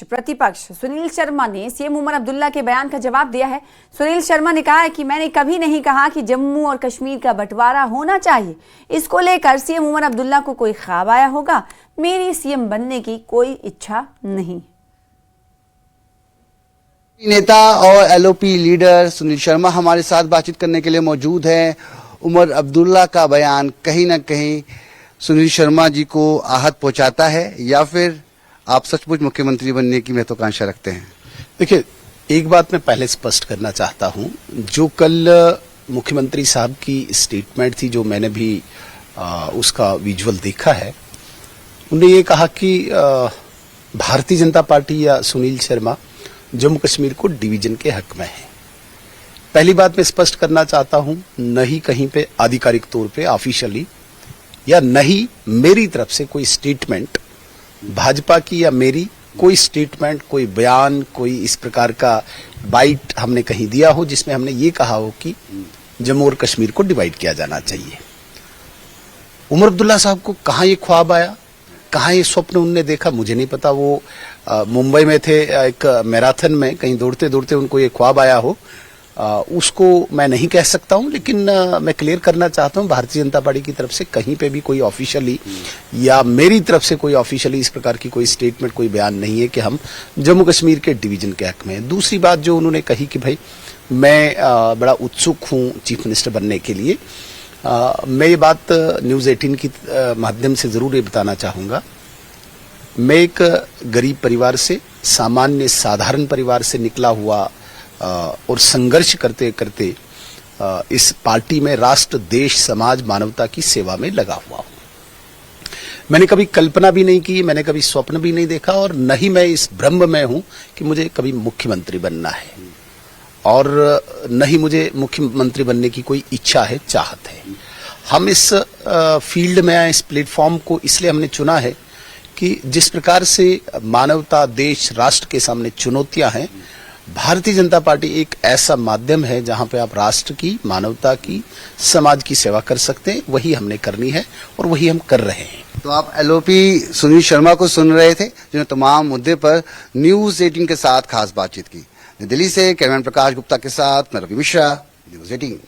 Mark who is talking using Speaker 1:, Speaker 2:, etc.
Speaker 1: प्रतिपक्ष सुनील शर्मा ने सीएम उमर अब्दुल्ला के बयान का जवाब दिया है। सुनील शर्मा ने कहा है कि मैंने कभी नहीं कहा कि जम्मू और कश्मीर का बंटवारा होना चाहिए। इसको लेकर सीएम उमर अब्दुल्ला को कोई ख्वाब आया होगा। मेरी सीएम बनने की कोई इच्छा नहीं।
Speaker 2: नेता और एलओपी लीडर सुनील शर्मा हमारे साथ बातचीत करने के लिए मौजूद हैं। उमर अब्दुल्ला का बयान कहीं ना कहीं सुनील शर्मा जी को आहत पहुंचाता है या फिर आप सचमुच मुख्यमंत्री बनने की महत्वाकांक्षा रखते हैं?
Speaker 3: देखिए, एक बात मैं पहले स्पष्ट करना चाहता हूं। जो कल मुख्यमंत्री साहब की स्टेटमेंट थी, जो मैंने भी उसका विजुअल देखा है, उन्होंने ये कहा कि भारतीय जनता पार्टी या सुनील शर्मा जम्मू कश्मीर को डिवीजन के हक में है। पहली बात मैं स्पष्ट करना चाहता हूं, न ही कहीं पे आधिकारिक तौर पे ऑफिशियली या न ही मेरी तरफ से कोई स्टेटमेंट, भाजपा की या मेरी कोई स्टेटमेंट, कोई बयान, कोई इस प्रकार का बाइट हमने कहीं दिया हो जिसमें हमने ये कहा हो कि जम्मू और कश्मीर को डिवाइड किया जाना चाहिए। उमर अब्दुल्ला साहब को कहां ये ख्वाब आया, कहां ये स्वप्न उनने देखा, मुझे नहीं पता। वो मुंबई में थे, एक मैराथन में कहीं दौड़ते दौड़ते उनको ये ख्वाब आया हो, उसको मैं नहीं कह सकता हूं। लेकिन मैं क्लियर करना चाहता हूं, भारतीय जनता पार्टी की तरफ से कहीं पे भी कोई ऑफिशियली या मेरी तरफ से कोई ऑफिशियली इस प्रकार की कोई स्टेटमेंट, कोई बयान नहीं है कि हम जम्मू कश्मीर के डिवीजन के हक में हैं। दूसरी बात जो उन्होंने कही कि भाई मैं बड़ा उत्सुक हूं चीफ मिनिस्टर बनने के लिए, मैं ये बात न्यूज 18 की माध्यम से जरूर ये बताना चाहूंगा। मैं एक गरीब परिवार से, सामान्य साधारण परिवार से निकला हुआ और संघर्ष करते करते इस पार्टी में राष्ट्र, देश, समाज, मानवता की सेवा में लगा हुआ हूं। मैंने कभी कल्पना भी नहीं की, मैंने कभी स्वप्न भी नहीं देखा और न ही मैं इस भ्रम में हूं कि मुझे कभी मुख्यमंत्री बनना है, और न ही मुझे मुख्यमंत्री बनने की कोई इच्छा है, चाहत है। हम इस फील्ड में आए, इस प्लेटफॉर्म को इसलिए हमने चुना है कि जिस प्रकार से मानवता, देश, राष्ट्र के सामने चुनौतियां हैं, भारतीय जनता पार्टी एक ऐसा माध्यम है जहां पे आप राष्ट्र की, मानवता की, समाज की सेवा कर सकते हैं। वही हमने करनी है और वही हम कर रहे हैं।
Speaker 2: तो आप एलओपी सुनील शर्मा को सुन रहे थे, जिन्होंने तमाम मुद्दे पर न्यूज 18 के साथ खास बातचीत की। दिल्ली से कैमरामैन प्रकाश गुप्ता के साथ मैं रवि मिश्रा, न्यूज 18।